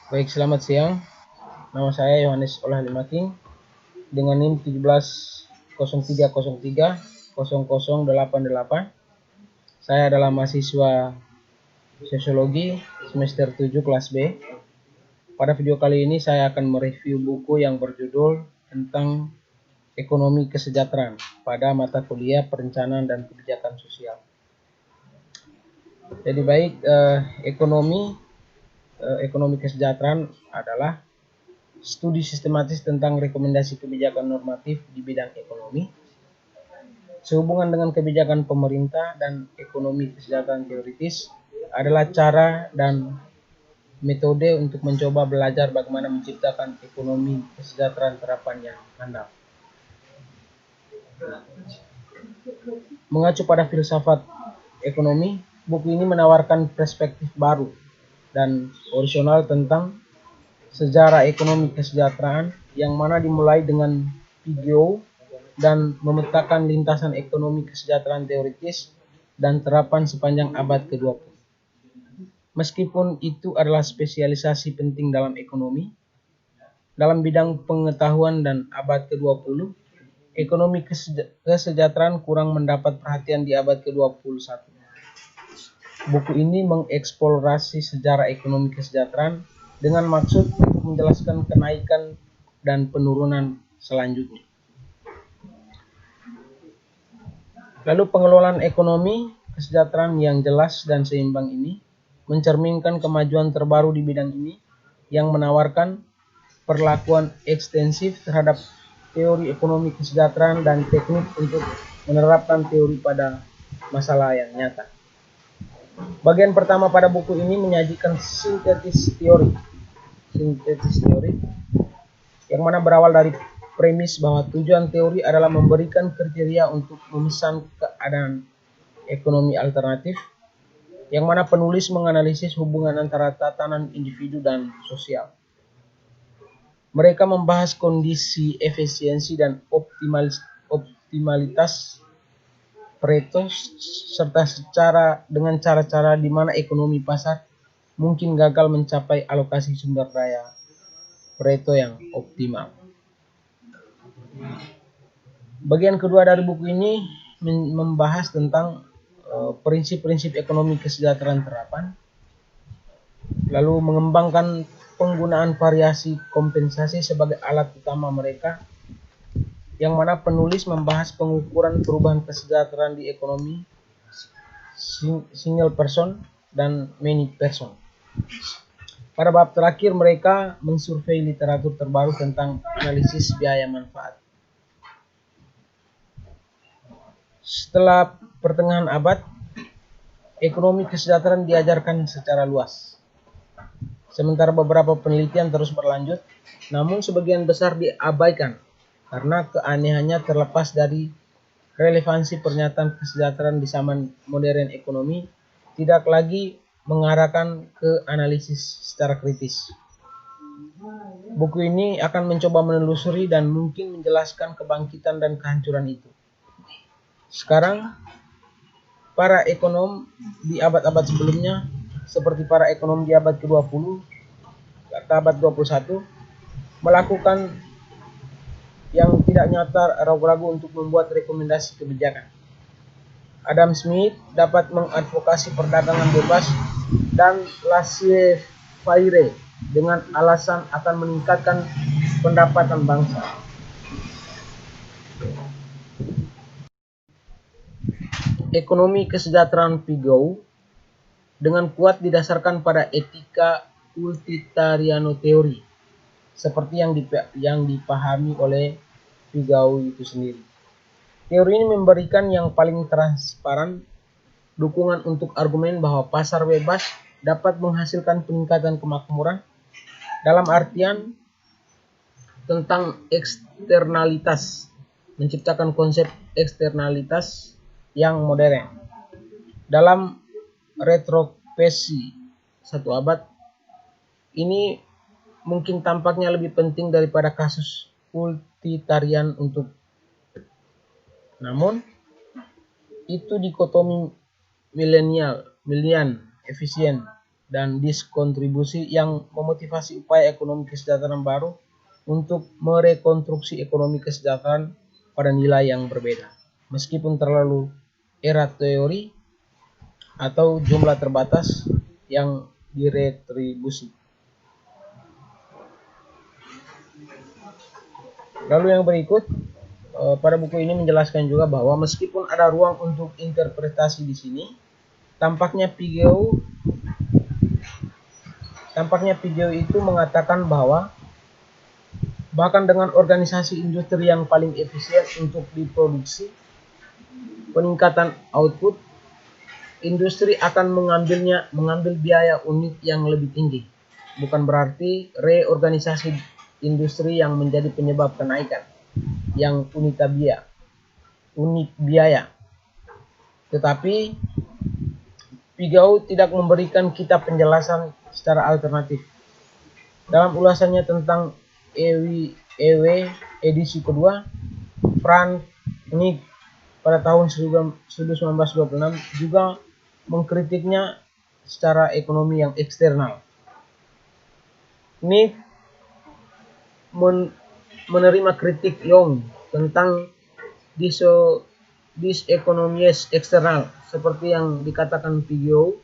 Baik, selamat siang. Nama saya Yohanes Olah Limaking dengan NIM 1703030088. Saya adalah mahasiswa Sosiologi semester 7 kelas B. Pada video kali ini saya akan mereview buku yang berjudul tentang Ekonomi Kesejahteraan pada mata kuliah Perencanaan dan Kebijakan Sosial. Jadi baik, ekonomi kesejahteraan adalah studi sistematis tentang rekomendasi kebijakan normatif di bidang ekonomi sehubungan dengan kebijakan pemerintah, dan ekonomi kesejahteraan teoritis adalah cara dan metode untuk mencoba belajar bagaimana menciptakan ekonomi kesejahteraan terapan yang handal. Mengacu pada filsafat ekonomi, buku ini menawarkan perspektif baru dan orisinal tentang sejarah ekonomi kesejahteraan yang mana dimulai dengan Pigou dan memetakan lintasan ekonomi kesejahteraan teoritis dan terapan sepanjang abad ke-20. Meskipun itu adalah spesialisasi penting dalam ekonomi, dalam bidang pengetahuan dan abad ke-20, ekonomi kesejahteraan kurang mendapat perhatian di abad ke-21. Buku ini mengeksplorasi sejarah ekonomi kesejahteraan dengan maksud untuk menjelaskan kenaikan dan penurunan selanjutnya. Lalu pengelolaan ekonomi kesejahteraan yang jelas dan seimbang ini mencerminkan kemajuan terbaru di bidang ini yang menawarkan perlakuan ekstensif terhadap teori ekonomi kesejahteraan dan teknik untuk menerapkan teori pada masalah yang nyata. Bagian pertama pada buku ini menyajikan sintetis teori yang mana berawal dari premis bahwa tujuan teori adalah memberikan kriteria untuk memesan keadaan ekonomi alternatif, yang mana penulis menganalisis hubungan antara tatanan individu dan sosial. Mereka membahas kondisi efisiensi dan optimalitas Pareto serta dengan cara-cara di mana ekonomi pasar mungkin gagal mencapai alokasi sumber daya Pareto yang optimal. Bagian kedua dari buku ini membahas tentang prinsip-prinsip ekonomi kesejahteraan terapan, lalu mengembangkan penggunaan variasi kompensasi sebagai alat utama mereka, yang mana penulis membahas pengukuran perubahan kesejahteraan di ekonomi single person dan many person. Pada bab terakhir mereka mensurvei literatur terbaru tentang analisis biaya manfaat. Setelah pertengahan abad, ekonomi kesejahteraan diajarkan secara luas. Sementara beberapa penelitian terus berlanjut, namun sebagian besar diabaikan karena keanehannya terlepas dari relevansi pernyataan kesejahteraan di zaman modern ekonomi tidak lagi mengarahkan ke analisis secara kritis. Buku ini akan mencoba menelusuri dan mungkin menjelaskan kebangkitan dan kehancuran itu. Sekarang, para ekonom di abad-abad sebelumnya, seperti para ekonom di abad ke-20 atau abad 21, melakukan yang tidak nyata ragu-ragu untuk membuat rekomendasi kebijakan. Adam Smith dapat mengadvokasi perdagangan bebas dan laissez-faire dengan alasan akan meningkatkan pendapatan bangsa. Ekonomi kesejahteraan Pigou dengan kuat didasarkan pada etika utilitarian teori, seperti yang dipahami oleh Pigou itu sendiri. Teori ini memberikan yang paling transparan dukungan untuk argumen bahwa pasar bebas dapat menghasilkan peningkatan kemakmuran dalam artian tentang eksternalitas, menciptakan konsep eksternalitas yang modern. Dalam retrospeksi satu abad ini mungkin tampaknya lebih penting daripada kasus utilitarian untuk. Namun itu dikotomi milenian, efisien dan diskontribusi yang memotivasi upaya ekonomi kesejahteraan baru untuk merekonstruksi ekonomi kesejahteraan pada nilai yang berbeda, meskipun terlalu era teori atau jumlah terbatas yang diretribusi. Lalu yang berikut, pada buku ini menjelaskan juga bahwa meskipun ada ruang untuk interpretasi di sini, tampaknya Pigou itu mengatakan bahwa bahkan dengan organisasi industri yang paling efisien untuk diproduksi, peningkatan output, industri akan mengambil biaya unit yang lebih tinggi. Bukan berarti reorganisasi industri yang menjadi penyebab kenaikan yang unit biaya. Tetapi Pigou tidak memberikan kita penjelasan secara alternatif. Dalam ulasannya tentang EW edisi kedua, Frank Knight pada tahun 1926 juga mengkritiknya secara ekonomi yang eksternal. Knight menerima kritik Young tentang disekonomies eksternal seperti yang dikatakan Pigou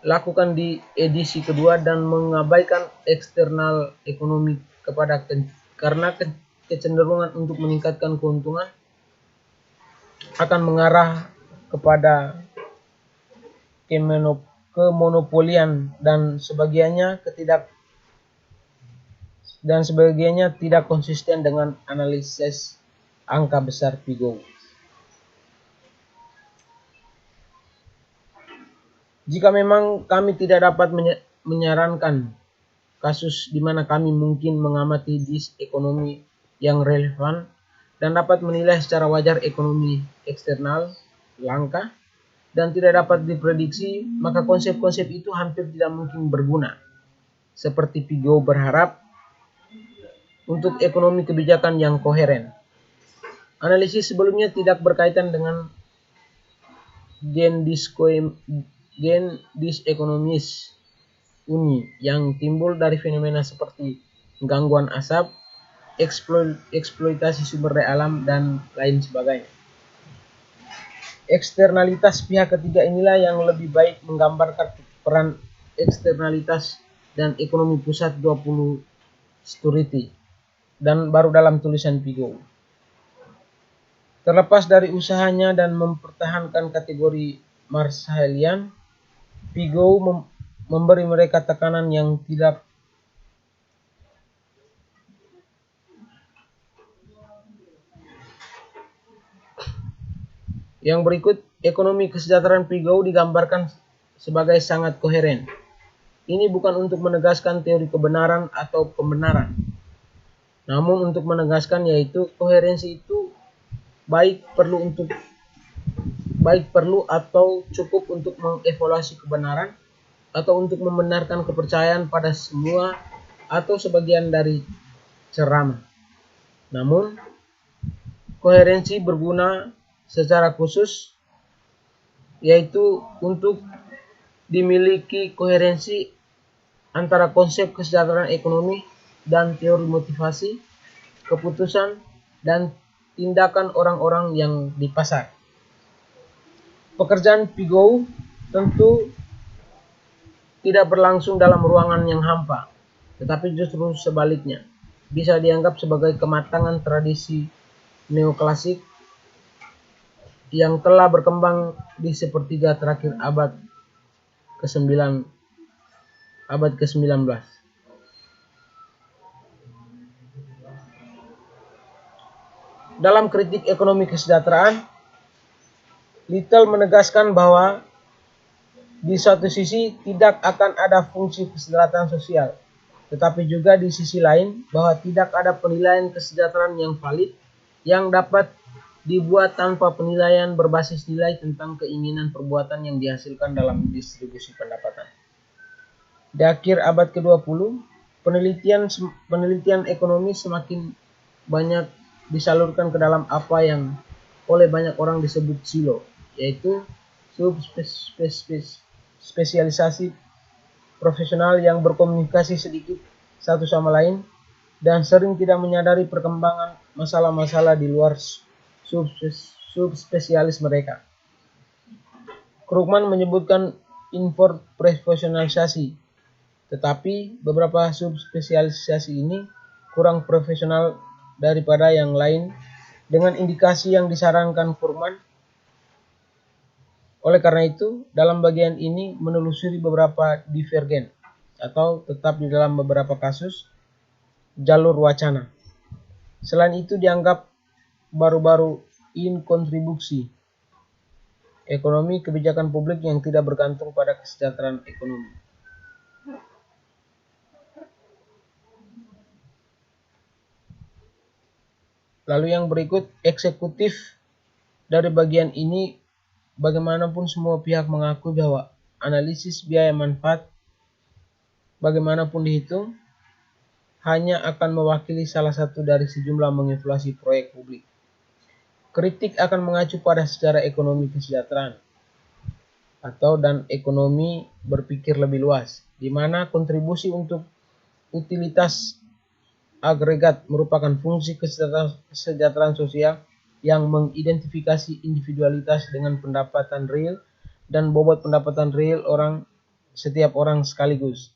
lakukan di edisi kedua dan mengabaikan eksternal ekonomi karena kecenderungan untuk meningkatkan keuntungan akan mengarah kepada kemonopolian dan sebagiannya tidak konsisten dengan analisis angka besar Pigou. Jika memang kami tidak dapat menyarankan kasus di mana kami mungkin mengamati disekonomi yang relevan dan dapat menilai secara wajar ekonomi eksternal langka dan tidak dapat diprediksi, maka konsep-konsep itu hampir tidak mungkin berguna. Seperti Pigou berharap untuk ekonomi kebijakan yang koheren. Analisis sebelumnya tidak berkaitan dengan gen disekonomis Uni yang timbul dari fenomena seperti gangguan asap, eksploitasi sumber daya alam, dan lain sebagainya. Eksternalitas pihak ketiga inilah yang lebih baik menggambarkan peran eksternalitas dan ekonomi pusat 20 Sturity dan baru dalam tulisan Pigou. Terlepas dari usahanya dan mempertahankan kategori Marshallian, Pigou memberi mereka tekanan yang tidak Yang berikut, ekonomi kesejahteraan Pigou digambarkan sebagai sangat koheren. Ini bukan untuk menegaskan teori kebenaran atau pembenaran, namun untuk menegaskan yaitu koherensi itu baik perlu atau cukup untuk mengevaluasi kebenaran atau untuk membenarkan kepercayaan pada semua atau sebagian dari ceramah. Namun, koherensi berguna secara khusus yaitu untuk dimiliki koherensi antara konsep kesejahteraan ekonomi dan teori motivasi, keputusan, dan tindakan orang-orang yang di pasar. Pekerjaan Pigou tentu tidak berlangsung dalam ruangan yang hampa, tetapi justru sebaliknya, bisa dianggap sebagai kematangan tradisi neoklasik yang telah berkembang di sepertiga terakhir abad ke-19. Dalam kritik ekonomi kesejahteraan, Little menegaskan bahwa di satu sisi tidak akan ada fungsi kesejahteraan sosial, tetapi juga di sisi lain bahwa tidak ada penilaian kesejahteraan yang valid yang dapat dibuat tanpa penilaian berbasis nilai tentang keinginan perbuatan yang dihasilkan dalam distribusi pendapatan. Di akhir abad ke-20, penelitian ekonomi semakin banyak disalurkan ke dalam apa yang oleh banyak orang disebut silo, yaitu subspesialisasi profesional yang berkomunikasi sedikit satu sama lain dan sering tidak menyadari perkembangan masalah-masalah di luar subspesialis mereka. Krugman menyebutkan profesionalisasi, tetapi beberapa subspesialisasi ini kurang profesional daripada yang lain dengan indikasi yang disarankan Krugman. Oleh karena itu, dalam bagian ini menelusuri beberapa divergen atau tetap di dalam beberapa kasus jalur wacana. Selain itu dianggap baru-baru kontribusi ekonomi kebijakan publik yang tidak bergantung pada kesejahteraan ekonomi. Lalu yang berikut, eksekutif dari bagian ini, bagaimanapun semua pihak mengakui bahwa analisis biaya manfaat bagaimanapun dihitung hanya akan mewakili salah satu dari sejumlah mengevaluasi proyek publik. Kritik akan mengacu pada secara ekonomi kesejahteraan dan ekonomi berpikir lebih luas, di mana kontribusi untuk utilitas agregat merupakan fungsi kesejahteraan sosial yang mengidentifikasi individualitas dengan pendapatan real dan bobot pendapatan real setiap orang sekaligus.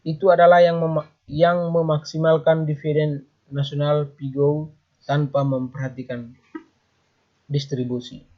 Itu adalah yang memaksimalkan dividen nasional PIGO tanpa memperhatikan distribusi.